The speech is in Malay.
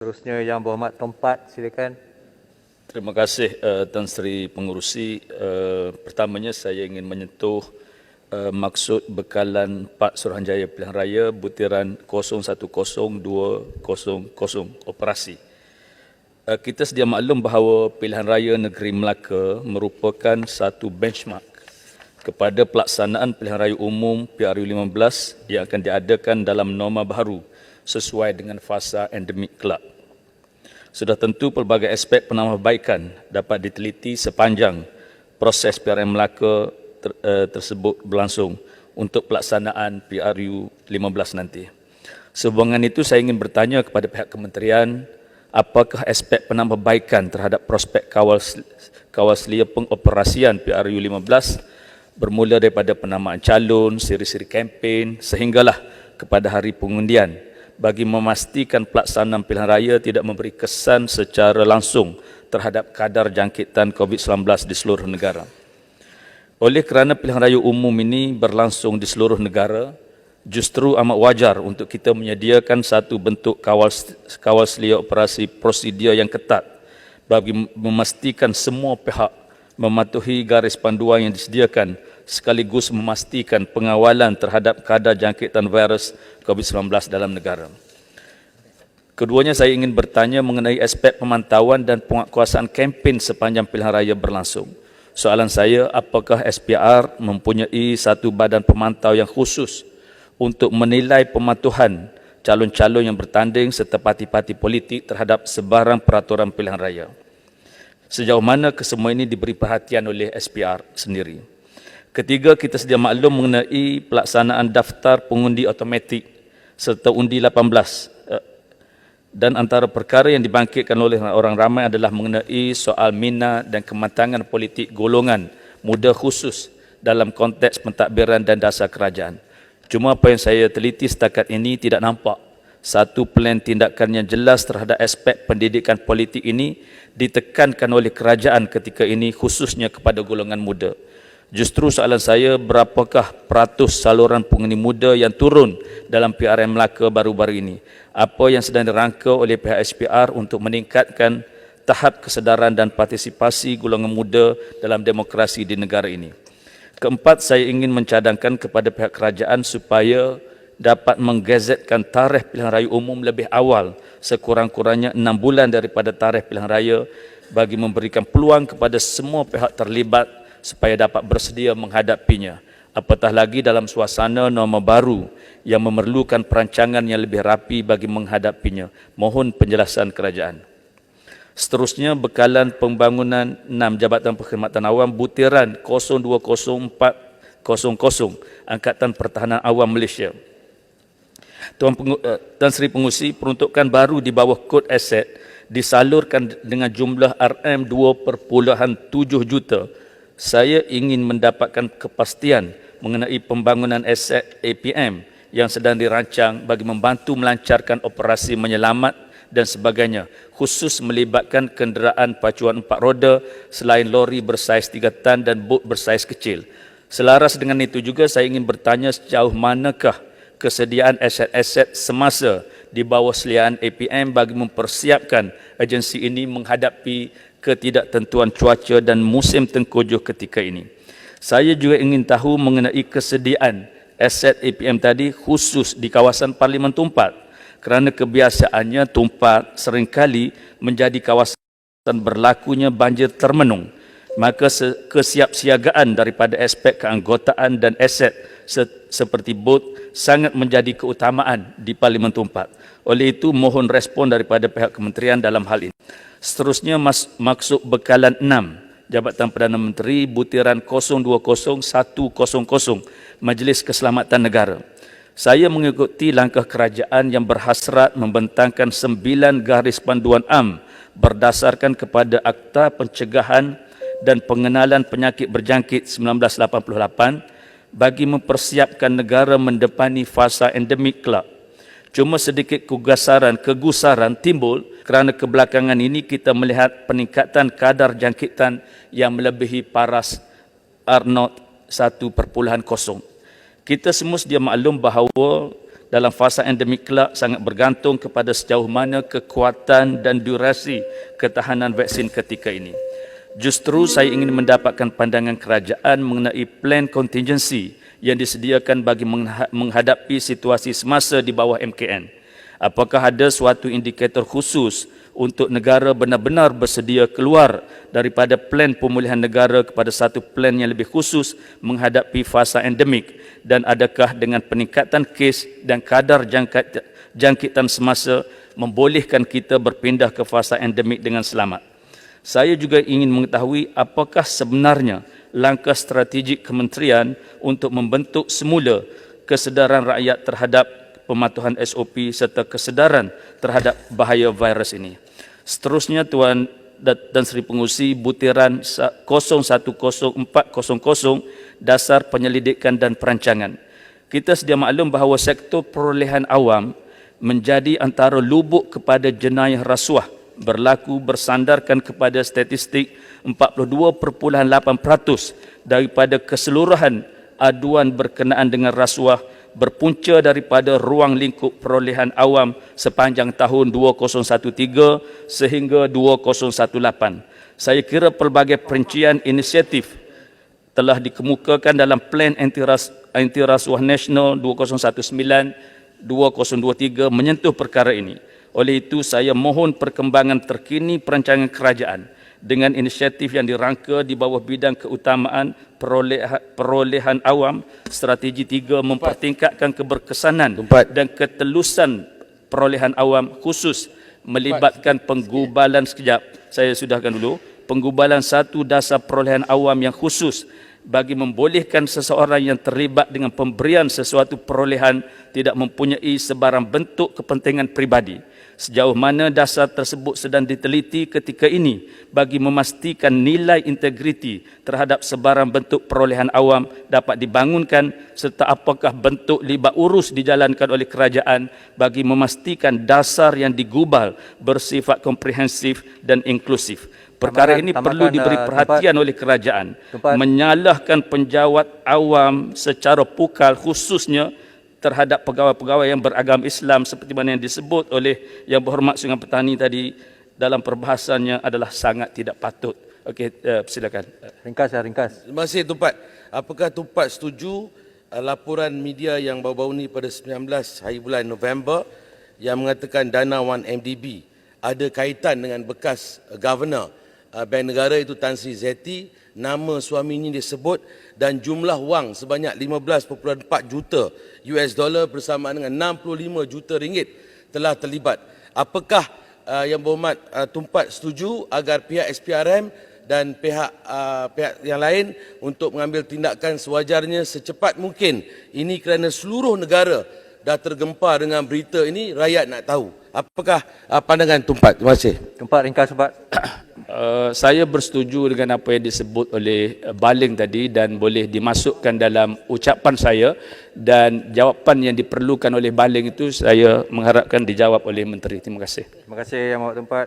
Terusnya Yang Berhormat Tompat, silakan. Terima kasih Tan Sri Pengerusi. Pertamanya saya ingin menyentuh maksud bekalan Pak Suruhanjaya Pilihan Raya butiran 010200 operasi. Kita sedia maklum bahawa Pilihan Raya Negeri Melaka merupakan satu benchmark kepada pelaksanaan Pilihan Raya Umum PRU 15 yang akan diadakan dalam norma baharu sesuai dengan fasa endemik kelak. Sudah tentu pelbagai aspek penambahbaikan dapat diteliti sepanjang proses PRM Melaka tersebut berlangsung untuk pelaksanaan PRU 15 nanti. Sehubungan itu saya ingin bertanya kepada pihak kementerian, apakah aspek penambahbaikan terhadap prospek kawal selia pengoperasian PRU 15 bermula daripada penamaan calon, siri-siri kempen sehinggalah kepada hari pengundian bagi memastikan pelaksanaan pilihan raya tidak memberi kesan secara langsung terhadap kadar jangkitan COVID-19 di seluruh negara. Oleh kerana pilihan raya umum ini berlangsung di seluruh negara, justru amat wajar untuk kita menyediakan satu bentuk kawal selia operasi prosedur yang ketat bagi memastikan semua pihak mematuhi garis panduan yang disediakan sekaligus memastikan pengawalan terhadap kadar jangkitan virus COVID-19 dalam negara. Keduanya saya ingin bertanya mengenai aspek pemantauan dan penguatkuasaan kempen sepanjang pilihan raya berlangsung. Soalan saya, apakah SPR mempunyai satu badan pemantau yang khusus untuk menilai pematuhan calon-calon yang bertanding serta parti-parti politik terhadap sebarang peraturan pilihan raya? Sejauh mana kesemua ini diberi perhatian oleh SPR sendiri? Ketiga, kita sedia maklum mengenai pelaksanaan daftar pengundi automatik serta undi 18 dan antara perkara yang dibangkitkan oleh orang ramai adalah mengenai soal minat dan kematangan politik golongan muda khusus dalam konteks pentadbiran dan dasar kerajaan. Cuma apa yang saya teliti setakat ini tidak nampak satu plan tindakan yang jelas terhadap aspek pendidikan politik ini ditekankan oleh kerajaan ketika ini khususnya kepada golongan muda. Justru soalan saya, berapakah peratus saluran pengundi muda yang turun dalam PRM Melaka baru-baru ini? Apa yang sedang dirangka oleh pihak SPR untuk meningkatkan tahap kesedaran dan partisipasi golongan muda dalam demokrasi di negara ini? Keempat, saya ingin mencadangkan kepada pihak kerajaan supaya dapat menggazetkan tarikh pilihan raya umum lebih awal, sekurang-kurangnya 6 bulan daripada tarikh pilihan raya bagi memberikan peluang kepada semua pihak terlibat supaya dapat bersedia menghadapinya. Apatah lagi dalam suasana norma baru yang memerlukan perancangan yang lebih rapi bagi menghadapinya. Mohon penjelasan kerajaan. Seterusnya, bekalan pembangunan 6 Jabatan Perkhidmatan Awam butiran 020400 Angkatan Pertahanan Awam Malaysia. Tan Sri Pengerusi, peruntukan baru di bawah kod aset disalurkan dengan jumlah RM2.7 juta. Saya ingin mendapatkan kepastian mengenai pembangunan aset APM yang sedang dirancang bagi membantu melancarkan operasi menyelamat dan sebagainya, khusus melibatkan kenderaan pacuan 4 roda selain lori bersaiz 3 tan dan bot bersaiz kecil. Selaras dengan itu juga saya ingin bertanya sejauh manakah kesediaan aset-aset semasa di bawah seliaan APM bagi mempersiapkan agensi ini menghadapi ketidaktentuan cuaca dan musim tengkujuh ketika ini. Saya juga ingin tahu mengenai kesediaan aset APM tadi khusus di kawasan Parlimen Tumpat, kerana kebiasaannya Tumpat seringkali menjadi kawasan berlakunya banjir termenung. Maka kesiapsiagaan daripada aspek keanggotaan dan aset seperti bot sangat menjadi keutamaan di Parlimen Tumpat. Oleh itu, mohon respon daripada pihak kementerian dalam hal ini. Seterusnya, maksud bekalan 6 Jabatan Perdana Menteri butiran 020100 Majlis Keselamatan Negara. Saya mengikuti langkah kerajaan yang berhasrat membentangkan 9 garis panduan am berdasarkan kepada Akta Pencegahan dan Pengenalan Penyakit Berjangkit 1988 bagi mempersiapkan negara mendepani fasa endemik kelak. Cuma sedikit kegusaran timbul kerana kebelakangan ini kita melihat peningkatan kadar jangkitan yang melebihi paras R0 1.0. Kita semua sedia maklum bahawa dalam fasa endemik kelak sangat bergantung kepada sejauh mana kekuatan dan durasi ketahanan vaksin ketika ini. Justru saya ingin mendapatkan pandangan kerajaan mengenai plan contingency yang disediakan bagi menghadapi situasi semasa di bawah MKN. Apakah ada suatu indikator khusus untuk negara benar-benar bersedia keluar daripada plan pemulihan negara kepada satu plan yang lebih khusus menghadapi fasa endemik, dan adakah dengan peningkatan kes dan kadar jangkitan semasa membolehkan kita berpindah ke fasa endemik dengan selamat? Saya juga ingin mengetahui apakah sebenarnya langkah strategik kementerian untuk membentuk semula kesedaran rakyat terhadap pematuhan SOP serta kesedaran terhadap bahaya virus ini. Seterusnya, Tuan dan Seri Pengerusi, butiran 010400 Dasar Penyelidikan dan Perancangan. Kita sedia maklum bahawa sektor perolehan awam menjadi antara lubuk kepada jenayah rasuah, berlaku bersandarkan kepada statistik 42.8% daripada keseluruhan aduan berkenaan dengan rasuah berpunca daripada ruang lingkup perolehan awam sepanjang tahun 2013 sehingga 2018. Saya kira pelbagai perincian inisiatif telah dikemukakan dalam Plan Anti-Rasuah Nasional 2019-2023 menyentuh perkara ini. Oleh itu, saya mohon perkembangan terkini perancangan kerajaan dengan inisiatif yang dirangka di bawah bidang keutamaan perolehan awam. Strategi 3 mempertingkatkan keberkesanan dan ketelusan perolehan awam, khusus melibatkan penggubalan penggubalan satu dasar perolehan awam yang khusus bagi membolehkan seseorang yang terlibat dengan pemberian sesuatu perolehan tidak mempunyai sebarang bentuk kepentingan peribadi. Sejauh mana dasar tersebut sedang diteliti ketika ini bagi memastikan nilai integriti terhadap sebarang bentuk perolehan awam dapat dibangunkan, serta apakah bentuk libat urus dijalankan oleh kerajaan bagi memastikan dasar yang digubal bersifat komprehensif dan inklusif. Perkara ini perlu diberi perhatian oleh kerajaan. Menyalahkan penjawat awam secara pukal, khususnya terhadap pegawai-pegawai yang beragama Islam seperti mana yang disebut oleh Yang Berhormat Sungai Petani tadi dalam perbahasannya adalah sangat tidak patut. Okey, silakan. Ringkas. Terima kasih Tumpat. Apakah Tumpat setuju laporan media yang baru-baru ini pada 19 hari bulan November yang mengatakan dana 1MDB ada kaitan dengan bekas Governor Bank Negara itu Tan Sri Zeti, nama suaminya disebut dan jumlah wang sebanyak 15.4 juta US dollar bersamaan dengan 65 juta ringgit telah terlibat. Apakah Yang Berhormat Tumpat setuju agar pihak SPRM dan pihak yang lain untuk mengambil tindakan sewajarnya secepat mungkin? Ini kerana seluruh negara dah tergempar dengan berita ini, rakyat nak tahu. Apakah pandangan Tumpat? Terima kasih. Tumpat, ringkas Tumpat. Saya bersetuju dengan apa yang disebut oleh Baling tadi dan boleh dimasukkan dalam ucapan saya, dan jawapan yang diperlukan oleh Baling itu saya mengharapkan dijawab oleh Menteri. Terima kasih. Terima kasih Yang Berhormat Tumpat.